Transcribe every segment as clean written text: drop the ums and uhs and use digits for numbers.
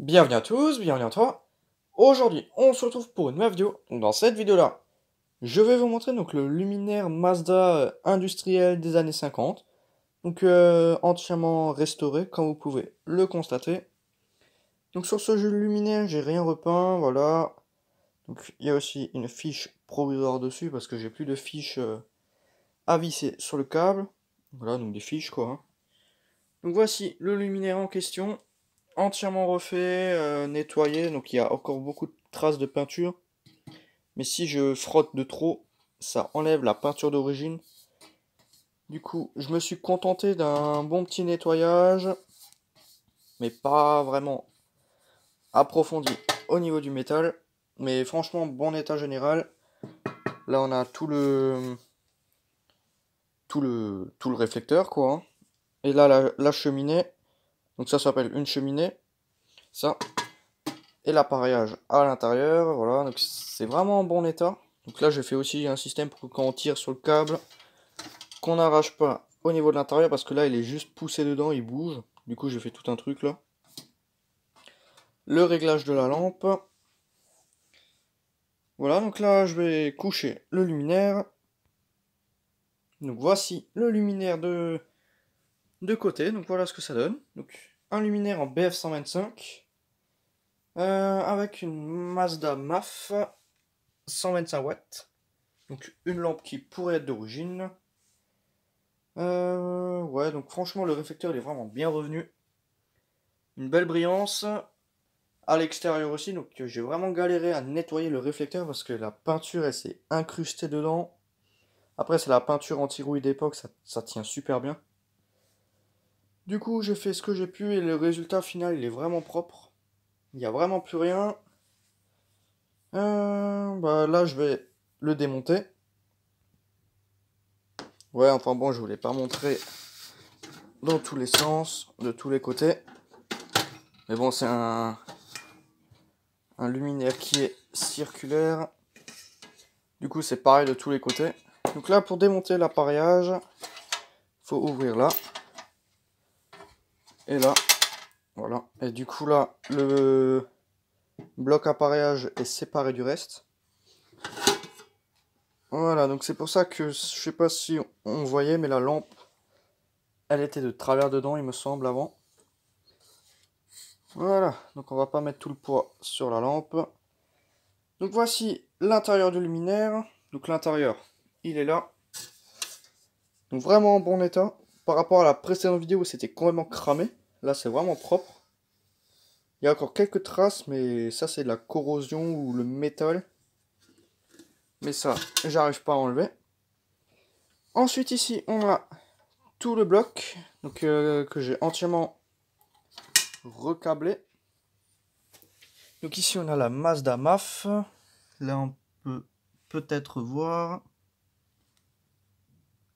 Bienvenue à tous, bienvenue à toi. Aujourd'hui, on se retrouve pour une nouvelle vidéo. Donc, dans cette vidéo-là, je vais vous montrer donc le luminaire Mazda industriel des années 50. Donc entièrement restauré, comme vous pouvez le constater. Donc sur ce jeu luminaire, j'ai rien repeint, voilà. Donc il y a aussi une fiche provisoire dessus parce que j'ai plus de fiches à visser sur le câble. Voilà, donc des fiches quoi, hein. Donc voici le luminaire en question. Entièrement refait, nettoyé, donc il y a encore beaucoup de traces de peinture. Mais si je frotte de trop, ça enlève la peinture d'origine. Du coup, je me suis contenté d'un bon petit nettoyage, mais pas vraiment approfondi au niveau du métal. Mais franchement, bon état général. Là, on a tout le réflecteur, quoi, hein. Et là, la cheminée. Donc ça s'appelle une cheminée. Ça. Et l'appareillage à l'intérieur, voilà, donc c'est vraiment en bon état. Donc là j'ai fait aussi un système pour que quand on tire sur le câble, qu'on n'arrache pas au niveau de l'intérieur, parce que là il est juste poussé dedans, il bouge. Du coup j'ai fait tout un truc là. Le réglage de la lampe. Voilà, donc là je vais coucher le luminaire. Donc voici le luminaire de côté, donc voilà ce que ça donne. Donc un luminaire en BF125. Avec une Mazda MAF 125 watts. Donc une lampe qui pourrait être d'origine. Ouais, donc franchement le réflecteur il est vraiment bien revenu. Une belle brillance. À l'extérieur aussi, donc j'ai vraiment galéré à nettoyer le réflecteur parce que la peinture elle s'est incrustée dedans. Après c'est la peinture anti-rouille d'époque, ça tient super bien. Du coup j'ai fait ce que j'ai pu et le résultat final il est vraiment propre. Il n'y a vraiment plus rien. Bah là je vais le démonter. Ouais, enfin bon, je voulais pas montrer dans tous les sens, de tous les côtés. Mais bon, c'est un luminaire qui est circulaire. Du coup, c'est pareil de tous les côtés. Donc là, pour démonter l'appareillage, faut ouvrir là. Et là. Voilà. Et du coup, là, le bloc appareillage est séparé du reste. Voilà, donc c'est pour ça que je sais pas si on voyait, mais la lampe, elle était de travers dedans, il me semble, avant. Voilà, donc on va pas mettre tout le poids sur la lampe. Donc voici l'intérieur du luminaire. Donc l'intérieur, il est là. Donc vraiment en bon état. Par rapport à la précédente vidéo où c'était complètement cramé. Là c'est vraiment propre. Il y a encore quelques traces, mais ça c'est de la corrosion ou le métal. Mais ça, j'arrive pas à enlever. Ensuite ici, on a tout le bloc. Donc que j'ai entièrement recablé. Donc ici on a la Mazda MAF. Là on peut peut-être voir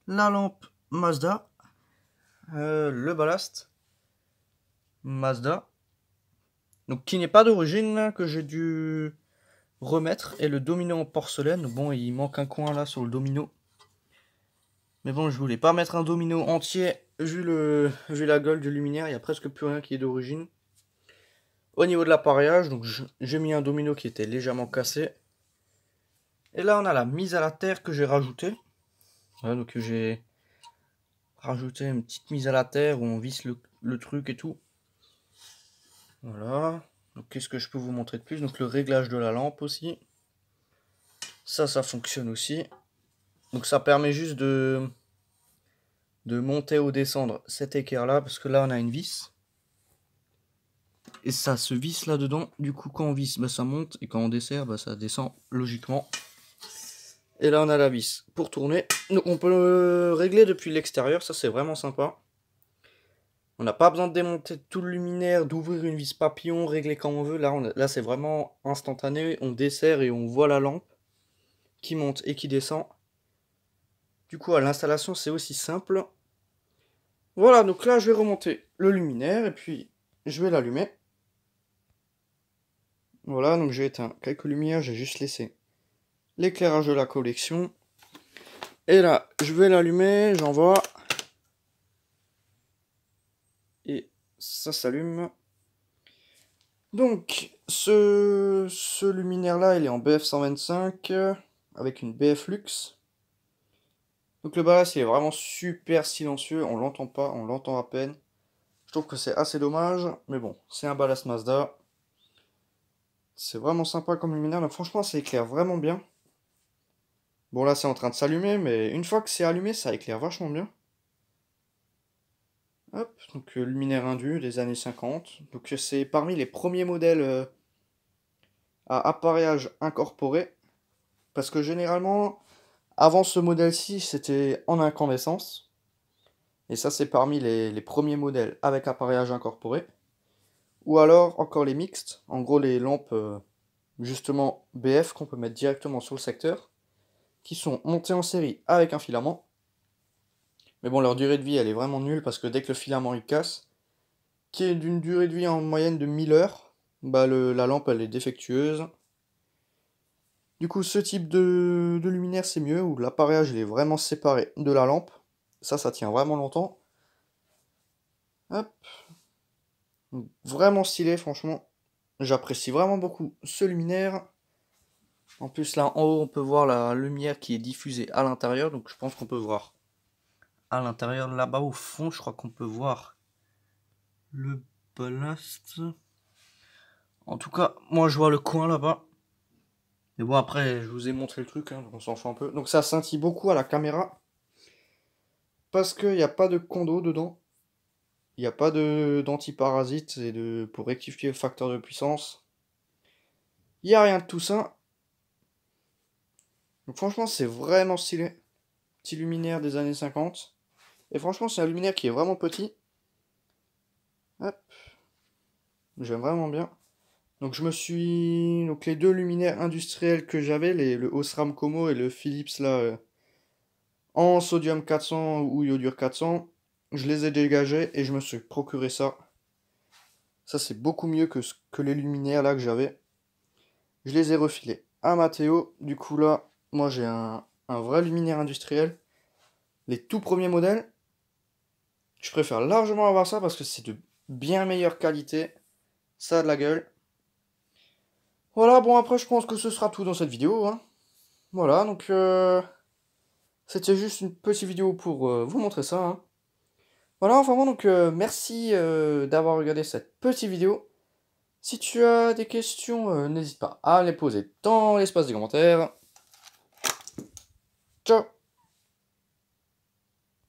la lampe Mazda. Le ballast Mazda. Donc qui n'est pas d'origine, que j'ai dû remettre. Et le domino en porcelaine. Bon, il manque un coin là sur le domino. Mais bon, je voulais pas mettre un domino entier. Vu la gueule du luminaire, il n'y a presque plus rien qui est d'origine. Au niveau de l'appareillage, donc j'ai mis un domino qui était légèrement cassé. Et là, on a la mise à la terre que j'ai rajoutée. Voilà, donc j'ai rajouté une petite mise à la terre où on visse le truc et tout. Voilà. Donc qu'est-ce que je peux vous montrer de plus? Donc le réglage de la lampe aussi. Ça fonctionne aussi. Donc ça permet juste de monter ou descendre cet équerre là, parce que là on a une vis. Et ça se visse là-dedans. Du coup quand on visse, bah, ça monte. Et quand on desserre, bah, ça descend logiquement. Et là on a la vis pour tourner. Donc on peut le régler depuis l'extérieur. Ça c'est vraiment sympa. On n'a pas besoin de démonter tout le luminaire, d'ouvrir une vis papillon, régler quand on veut. Là c'est vraiment instantané. On dessert et on voit la lampe qui monte et qui descend. Du coup à l'installation c'est aussi simple. Voilà, donc là je vais remonter le luminaire et puis je vais l'allumer. Voilà, donc j'ai éteint quelques lumières, j'ai juste laissé l'éclairage de la collection. Et là, je vais l'allumer, j'envoie. Et ça s'allume. Donc, ce luminaire-là, il est en BF 125 avec une BF Lux. Donc le ballast, il est vraiment super silencieux, on l'entend pas, on l'entend à peine. Je trouve que c'est assez dommage, mais bon, c'est un ballast Mazda. C'est vraiment sympa comme luminaire, donc franchement, ça éclaire vraiment bien. Bon, là, c'est en train de s'allumer, mais une fois que c'est allumé, ça éclaire vachement bien. Hop, donc luminaire indu des années 50. Donc c'est parmi les premiers modèles à appareillage incorporé. Parce que généralement, avant ce modèle-ci, c'était en incandescence. Et ça, c'est parmi les premiers modèles avec appareillage incorporé. Ou alors, encore les mixtes. En gros, les lampes, justement, BF qu'on peut mettre directement sur le secteur. Qui sont montées en série avec un filament. Mais bon, leur durée de vie, elle est vraiment nulle parce que dès que le filament il casse, qui est d'une durée de vie en moyenne de 1000 heures, bah la lampe, elle est défectueuse. Du coup, ce type de luminaire, c'est mieux, où l'appareillage il est vraiment séparé de la lampe. Ça tient vraiment longtemps. Hop. Vraiment stylé, franchement. J'apprécie vraiment beaucoup ce luminaire. En plus, là en haut, on peut voir la lumière qui est diffusée à l'intérieur. Donc, je pense qu'on peut voir à l'intérieur, là-bas au fond, je crois qu'on peut voir le ballast. En tout cas, moi, je vois le coin là-bas. Mais bon, après, je vous ai montré le truc, hein, donc on s'en fout un peu. Donc, ça scintille beaucoup à la caméra. Parce qu'il n'y a pas de condo dedans. Il n'y a pas d'antiparasite et pour rectifier le facteur de puissance. Il n'y a rien de tout ça. Donc franchement, c'est vraiment stylé. Petit luminaire des années 50. Et franchement, c'est un luminaire qui est vraiment petit. Hop. J'aime vraiment bien. Donc Donc les deux luminaires industriels que j'avais, le Osram Como et le Philips là, en sodium 400 ou iodure 400, je les ai dégagés et je me suis procuré ça. Ça c'est beaucoup mieux que les luminaires là que j'avais. Je les ai refilés à Matteo. Du coup là, moi j'ai un vrai luminaire industriel. Les tout premiers modèles, je préfère largement avoir ça parce que c'est de bien meilleure qualité. Ça a de la gueule. Voilà, bon après je pense que ce sera tout dans cette vidéo, hein. Voilà, donc c'était juste une petite vidéo pour vous montrer ça, hein. Voilà, enfin bon, donc merci d'avoir regardé cette petite vidéo. Si tu as des questions, n'hésite pas à les poser dans l'espace des commentaires. Ciao!